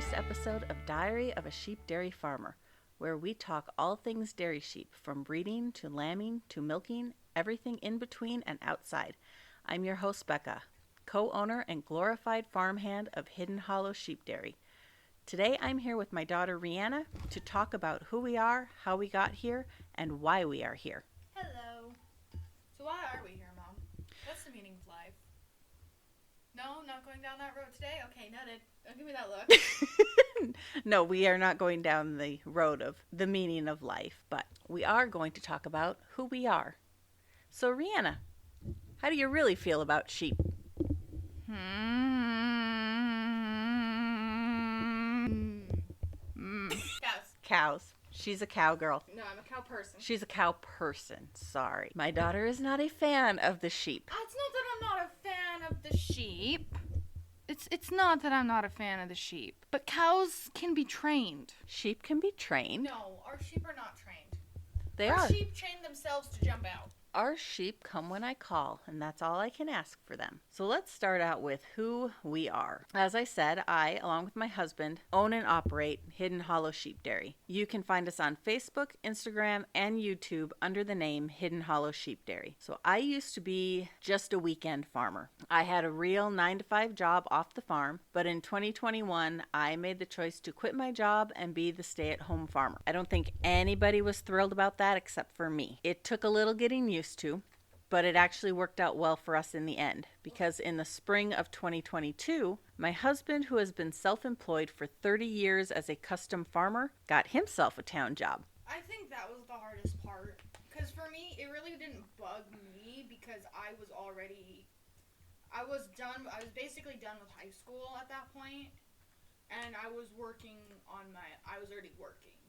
first episode of Diary of a Sheep Dairy Farmer, where we talk all things dairy sheep, from breeding to lambing to milking, everything in between and outside. I'm your host, Becca, co-owner and glorified farmhand of Hidden Hollow Sheep Dairy. Today I'm here with my daughter, Rihanna, to talk about who we are, how we got here, and why we are here. Hello. So why are we here, Mom? What's the meaning of life? No, not going down that road today? Okay, noted. Don't give me that look. No, we are not going down the road of the meaning of life, but we are going to talk about who we are. So, Rihanna, how do you really feel about sheep? Cows. She's a cowgirl. No, I'm a cow person. She's a cow person. Sorry. My daughter is not a fan of the sheep. It's not that I'm not a fan of the sheep. It's not that I'm not a fan of the sheep. But cows can be trained. Sheep can be trained. No, our sheep are not trained. They our are. Sheep train themselves to jump out. Our sheep come when I call, and that's all I can ask for them. So let's start out with who we are. As I said, I, along with my husband, own and operate Hidden Hollow Sheep Dairy. You can find us on Facebook, Instagram, and YouTube under the name Hidden Hollow Sheep Dairy. So I used to be just a weekend farmer. I had a real 9-to-5 job off the farm, but in 2021, I made the choice to quit my job and be the stay-at-home farmer. I don't think anybody was thrilled about that except for me. It took a little getting used to, but it actually worked out well for us in the end, because in the spring of 2022, my husband, who has been self-employed for 30 years as a custom farmer, got himself a town job. I think that was the hardest part, because for me, it really didn't bug me, because I was basically done with high school at that point, and I was already working.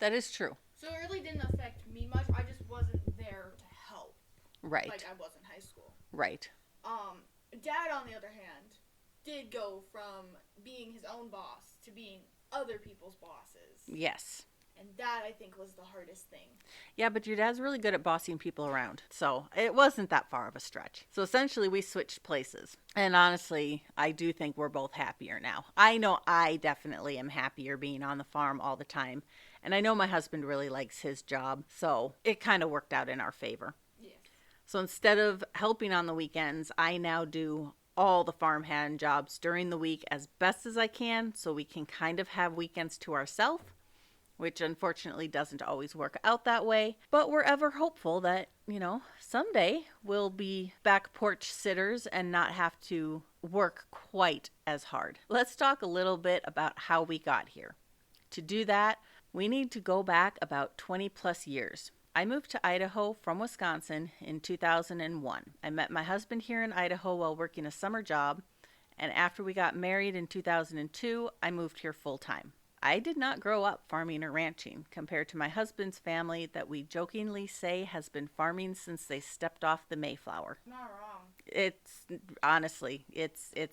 That is true. So it really didn't affect me much. I just wasn't there to help. Right. Like I was in high school. Right. Dad, on the other hand, did go from being his own boss to being other people's bosses. Yes. And that, I think, was the hardest thing. Yeah, but your dad's really good at bossing people around. So it wasn't that far of a stretch. So essentially, we switched places. And honestly, I do think we're both happier now. I know I definitely am happier being on the farm all the time. And I know my husband really likes his job. So it kind of worked out in our favor. Yes. So instead of helping on the weekends, I now do all the farmhand jobs during the week as best as I can, so we can kind of have weekends to ourselves, which unfortunately doesn't always work out that way. But we're ever hopeful that, someday we'll be back porch sitters and not have to work quite as hard. Let's talk a little bit about how we got here. To do that, we need to go back about 20 plus years. I moved to Idaho from Wisconsin in 2001. I met my husband here in Idaho while working a summer job, and after we got married in 2002, I moved here full time. I did not grow up farming or ranching compared to my husband's family that we jokingly say has been farming since they stepped off the Mayflower. Not wrong. It's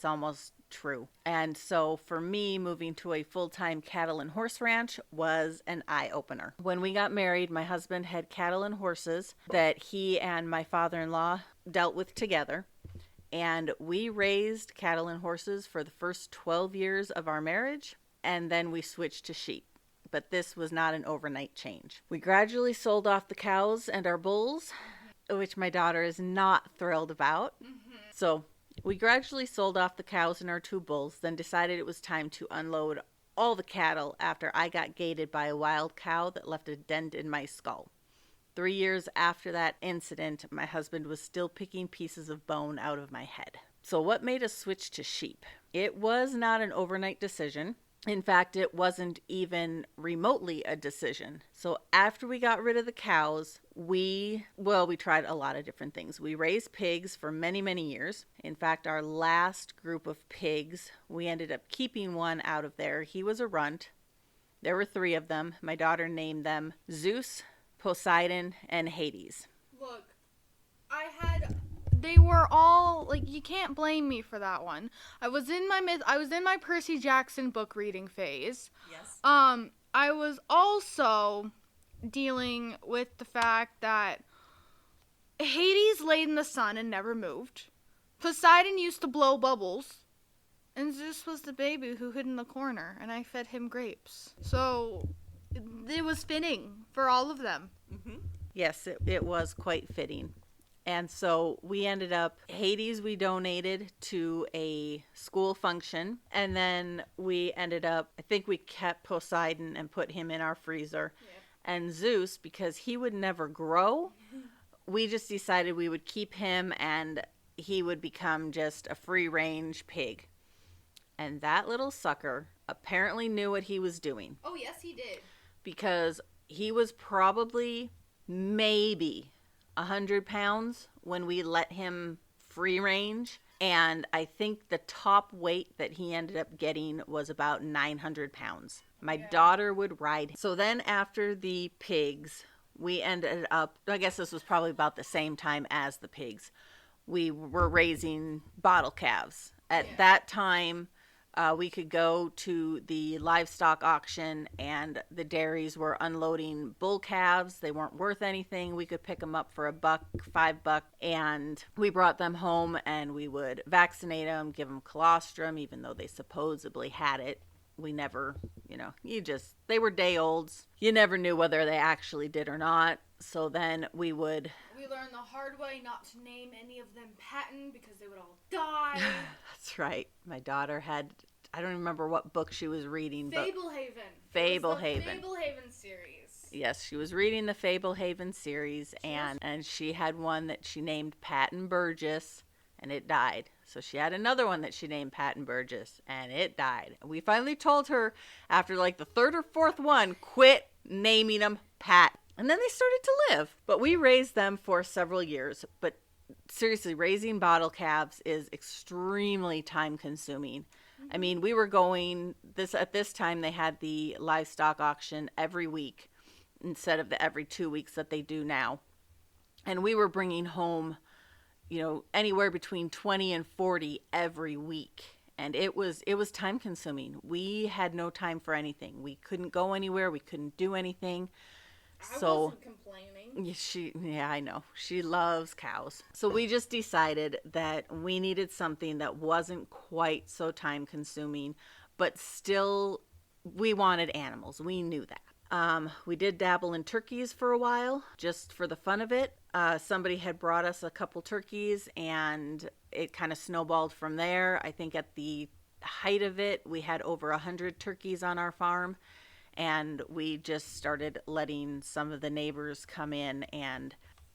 almost true. And so for me, moving to a full-time cattle and horse ranch was an eye-opener. When we got married, my husband had cattle and horses that he and my father-in-law dealt with together. And we raised cattle and horses for the first 12 years of our marriage. And then we switched to sheep. But this was not an overnight change. We gradually sold off the cows and our bulls, which my daughter is not thrilled about. So we gradually sold off the cows and our 2 bulls, then decided it was time to unload all the cattle after I got gated by a wild cow that left a dent in my skull. 3 years after that incident, my husband was still picking pieces of bone out of my head. So what made us switch to sheep? It was not an overnight decision. In fact, it wasn't even remotely a decision. So after we got rid of the cows, we tried a lot of different things. We raised pigs for many, many years. In fact, our last group of pigs, we ended up keeping one out of there. He was a runt. There were 3 of them. My daughter named them Zeus, Poseidon, and Hades. Look, they were all, you can't blame me for that one. I was in my Percy Jackson book reading phase. Yes. I was also dealing with the fact that Hades laid in the sun and never moved. Poseidon used to blow bubbles. And Zeus was the baby who hid in the corner, and I fed him grapes. So it was fitting for all of them. Mm-hmm. Yes, it was quite fitting. And so we ended up, Hades we donated to a school function. And then we ended up, I think we kept Poseidon and put him in our freezer. Yeah. And Zeus, because he would never grow, we just decided we would keep him and he would become just a free range pig. And that little sucker apparently knew what he was doing. Oh, yes, he did. Because he was probably maybe 100 pounds when we let him free range. And I think the top weight that he ended up getting was about 900 pounds. My daughter would ride him. So then after the pigs, we ended up, I guess this was probably about the same time as the pigs, we were raising bottle calves. At that time, we could go to the livestock auction and the dairies were unloading bull calves. They weren't worth anything. We could pick them up for $1, $5, and we brought them home and we would vaccinate them, give them colostrum, even though they supposedly had it. We never, they were day olds. You never knew whether they actually did or not. So then we learned the hard way not to name any of them Patton because they would all die. That's right. My daughter had, I don't remember what book she was reading. Fablehaven. Fablehaven. Fablehaven series. Yes, she was reading the Fablehaven series, and she had one that she named Patton Burgess, and it died. So she had another one that she named Patton Burgess, and it died. We finally told her after like the third or fourth one, quit naming them Pat. And then they started to live. But we raised them for several years. But seriously, raising bottle calves is extremely time consuming. I mean, we were going at this time they had the livestock auction every week instead of the every 2 weeks that they do now. And we were bringing home, anywhere between 20 and 40 every week. And it was time consuming. We had no time for anything. We couldn't go anywhere. We couldn't do anything. I wasn't complaining. Yeah, I know. She loves cows. So we just decided that we needed something that wasn't quite so time consuming, but still we wanted animals. We knew that. We did dabble in turkeys for a while, just for the fun of it. Somebody had brought us a couple turkeys and it kind of snowballed from there. I think at the height of it, we had over 100 turkeys on our farm. And we just started letting some of the neighbors come in and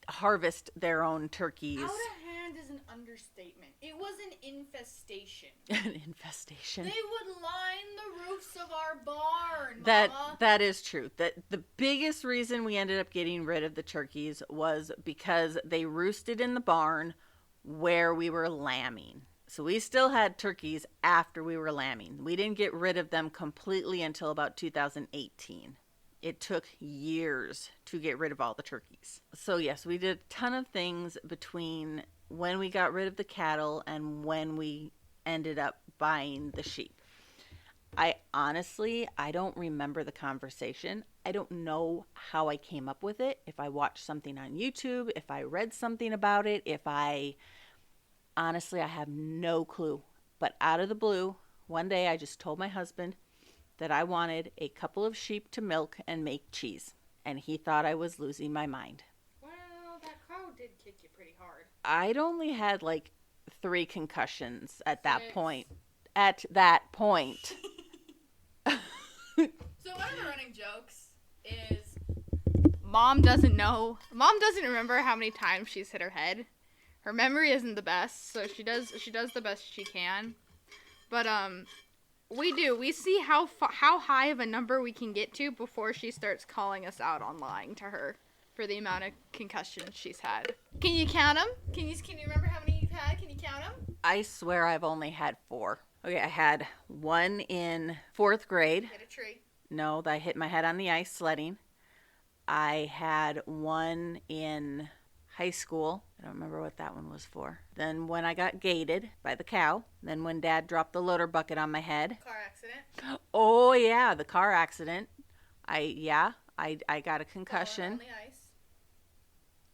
harvest their own turkeys. Out of hand is an understatement. It was an infestation. An infestation. They would line the roofs of our barn, Mama. That is true. That the biggest reason we ended up getting rid of the turkeys was because they roosted in the barn where we were lambing. So we still had turkeys after we were lambing. We didn't get rid of them completely until about 2018. It took years to get rid of all the turkeys. So yes, we did a ton of things between when we got rid of the cattle and when we ended up buying the sheep. I don't remember the conversation. I don't know how I came up with it. If I watched something on YouTube, if I read something about it, honestly, I have no clue. But out of the blue, one day I just told my husband that I wanted a couple of sheep to milk and make cheese. And he thought I was losing my mind. Well, that crow did kick you pretty hard. I'd only had like 3 concussions at that point. At that point. So one of the running jokes is Mom doesn't remember how many times she's hit her head. Her memory isn't the best, so she does the best she can. But we see how high of a number we can get to before she starts calling us out on lying to her for the amount of concussions she's had. Can you count them? Can you remember how many you've had? Can you count them? I swear I've only had 4. Okay, I had one in 4th grade. Hit a tree. No, I hit my head on the ice sledding. I had one in high school. I don't remember what that one was for. Then when I got gated by the cow. Then when Dad dropped the loader bucket on my head. Car accident. Oh yeah, the car accident. I got a concussion. Falling on the ice.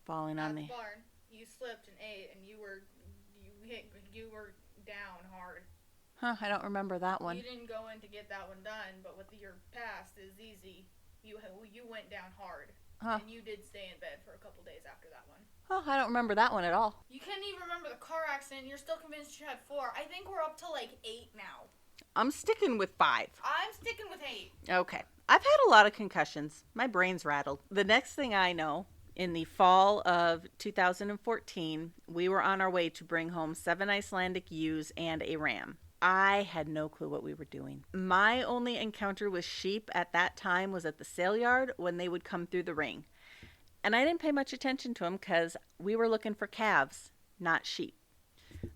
Falling on the barn. You slipped and ate, and you were down hard. Huh, I don't remember that one. You didn't go in to get that one done, but with your past is easy. You went down hard, and you did stay in bed for a couple days after that one. Oh, I don't remember that one at all. You can't even remember the car accident. You're still convinced you had 4. I think we're up to like 8 now. I'm sticking with 5. I'm sticking with 8. Okay. I've had a lot of concussions. My brain's rattled. The next thing I know, in the fall of 2014, we were on our way to bring home 7 Icelandic ewes and a ram. I had no clue what we were doing. My only encounter with sheep at that time was at the sale yard when they would come through the ring. And I didn't pay much attention to them because we were looking for calves, not sheep.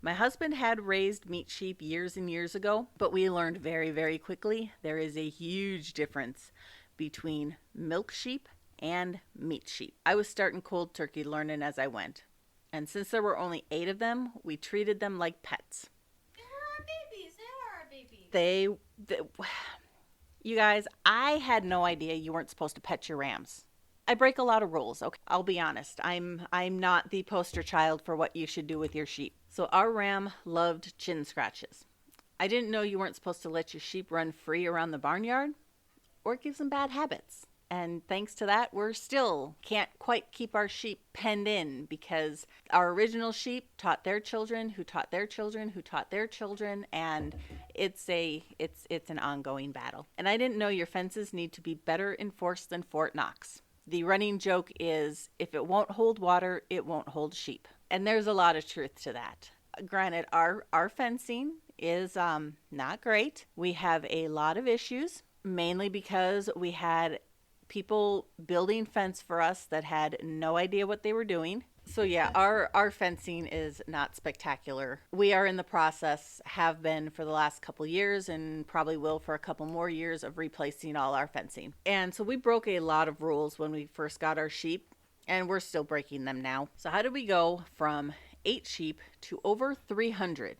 My husband had raised meat sheep years and years ago, but we learned very, very quickly there is a huge difference between milk sheep and meat sheep. I was starting cold turkey learning as I went. And since there were only 8 of them, we treated them like pets. They were our babies. You guys, I had no idea you weren't supposed to pet your rams. I break a lot of rules, okay? I'll be honest. I'm not the poster child for what you should do with your sheep. So our ram loved chin scratches. I didn't know you weren't supposed to let your sheep run free around the barnyard, or it gives them bad habits. And thanks to that, we're still can't quite keep our sheep penned in because our original sheep taught their children, who taught their children, who taught their children, and it's an ongoing battle. And I didn't know your fences need to be better enforced than Fort Knox. The running joke is, if it won't hold water, it won't hold sheep. And there's a lot of truth to that. Granted, our fencing is not great. We have a lot of issues, mainly because we had people building fence for us that had no idea what they were doing. So yeah, our fencing is not spectacular. We are in the process, have been for the last couple years and probably will for a couple more years, of replacing all our fencing. And so we broke a lot of rules when we first got our sheep, and we're still breaking them now. So how did we go from 8 sheep to over 300?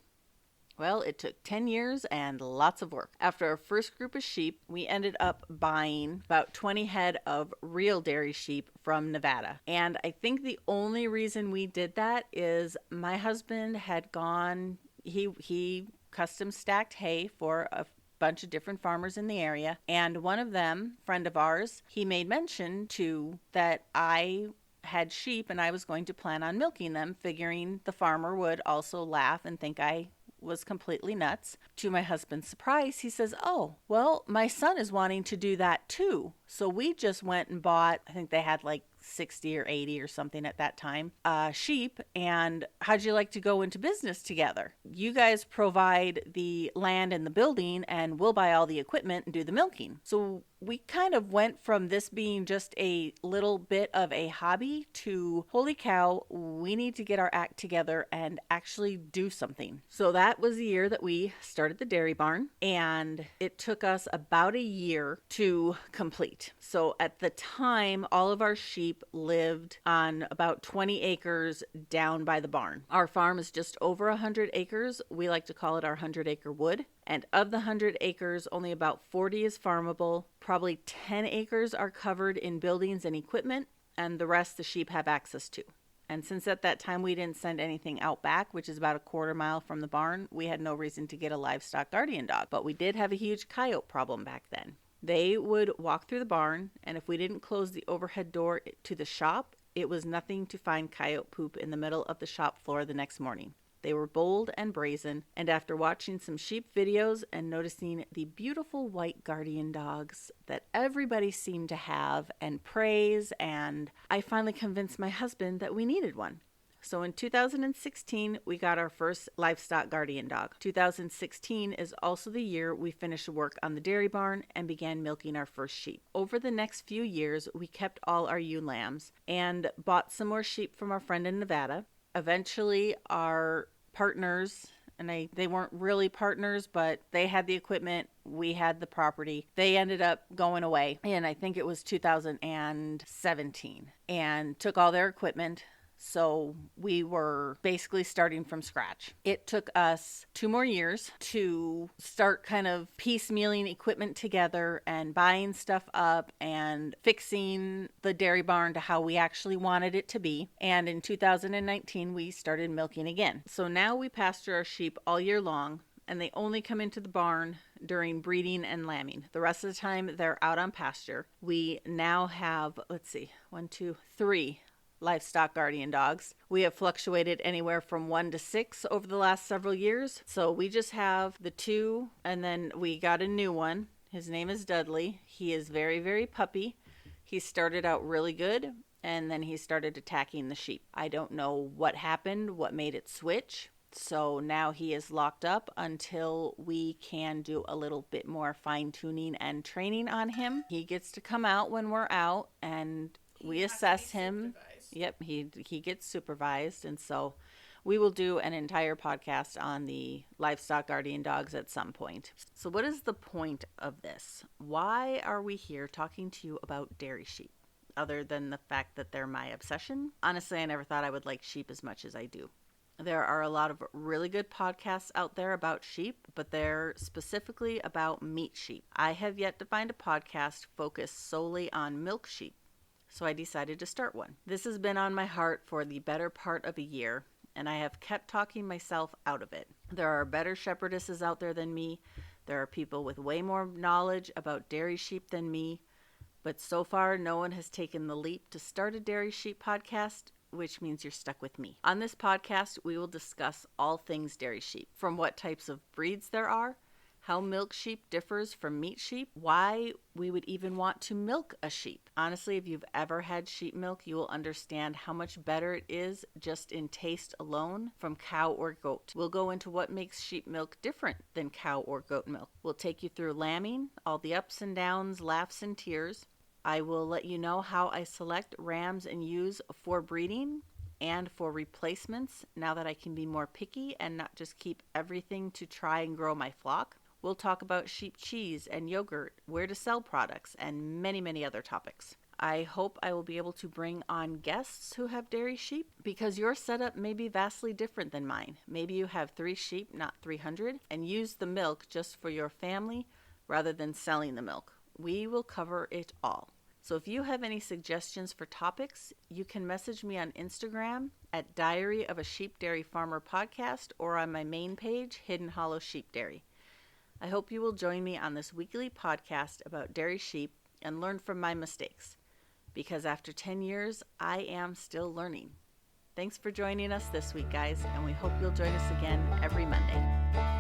Well, it took 10 years and lots of work. After our first group of sheep, we ended up buying about 20 head of real dairy sheep from Nevada. And I think the only reason we did that is my husband had gone, he custom stacked hay for a bunch of different farmers in the area. And one of them, friend of ours, he made mention to that I had sheep and I was going to plan on milking them, figuring the farmer would also laugh and think I was completely nuts. To my husband's surprise, he says, "Oh, well, my son is wanting to do that too." So we just went and bought, I think they had like 60 or 80 or something at that time, sheep. And how'd you like to go into business together? You guys provide the land and the building, and we'll buy all the equipment and do the milking. So we kind of went from this being just a little bit of a hobby to, holy cow, we need to get our act together and actually do something. So that was the year that we started the dairy barn, and it took us about a year to complete. So at the time, all of our sheep lived on about 20 acres down by the barn. Our farm is just over 100 acres. We like to call it our 100-acre wood. And of the 100 acres, only about 40 is farmable. Probably 10 acres are covered in buildings and equipment, and the rest the sheep have access to. And since at that time we didn't send anything out back, which is about a quarter mile from the barn, we had no reason to get a livestock guardian dog. But we did have a huge coyote problem back then. They would walk through the barn, and if we didn't close the overhead door to the shop, it was nothing to find coyote poop in the middle of the shop floor the next morning. They were bold and brazen, and after watching some sheep videos and noticing the beautiful white guardian dogs that everybody seemed to have and praise, and I finally convinced my husband that we needed one. So in 2016, we got our first livestock guardian dog. 2016 is also the year we finished work on the dairy barn and began milking our first sheep. Over the next few years, we kept all our ewe lambs and bought some more sheep from our friend in Nevada. Eventually, our partners, and they weren't really partners, but they had the equipment, we had the property. They ended up going away, and I think it was 2017, and took all their equipment. So we were basically starting from scratch. It took us 2 more years to start kind of piecemealing equipment together and buying stuff up and fixing the dairy barn to how we actually wanted it to be. And in 2019, we started milking again. So now we pasture our sheep all year long. and they only come into the barn during breeding and lambing. The rest of the time, they're out on pasture. We now have, three livestock guardian dogs. We have fluctuated anywhere from 1 to 6 over the last several years. So we just have the 2, and then we got a new one. His name is Dudley. He is very, very puppy. He started out really good, and then he started attacking the sheep. I don't know what happened, what made it switch. So now he is locked up until we can do a little bit more fine tuning and training on him. He gets to come out when we're out, and we assess him. Yep, he gets supervised, and so we will do an entire podcast on the livestock guardian dogs at some point. So what is the point of this? Why are we here talking to you about dairy sheep, other than the fact that they're my obsession? Honestly, I never thought I would like sheep as much as I do. There are a lot of really good podcasts out there about sheep, but they're specifically about meat sheep. I have yet to find a podcast focused solely on milk sheep, so I decided to start one. This has been on my heart for the better part of a year, and I have kept talking myself out of it. There are better shepherdesses out there than me. There are people with way more knowledge about dairy sheep than me, but so far no one has taken the leap to start a dairy sheep podcast, which means you're stuck with me. On this podcast, we will discuss all things dairy sheep, from what types of breeds there are, how milk sheep differs from meat sheep, why we would even want to milk a sheep. Honestly, if you've ever had sheep milk, you will understand how much better it is just in taste alone from cow or goat. We'll go into what makes sheep milk different than cow or goat milk. We'll take you through lambing, all the ups and downs, laughs and tears. I will let you know how I select rams and ewes for breeding and for replacements now that I can be more picky and not just keep everything to try and grow my flock. We'll talk about sheep cheese and yogurt, where to sell products, and many, many other topics. I hope I will be able to bring on guests who have dairy sheep, because your setup may be vastly different than mine. Maybe you have 3 sheep, not 300, and use the milk just for your family rather than selling the milk. We will cover it all. So if you have any suggestions for topics, you can message me on Instagram at Diary of a Sheep Dairy Farmer Podcast, or on my main page, Hidden Hollow Sheep Dairy. I hope you will join me on this weekly podcast about dairy sheep and learn from my mistakes, because after 10 years, I am still learning. Thanks for joining us this week, guys, and we hope you'll join us again every Monday.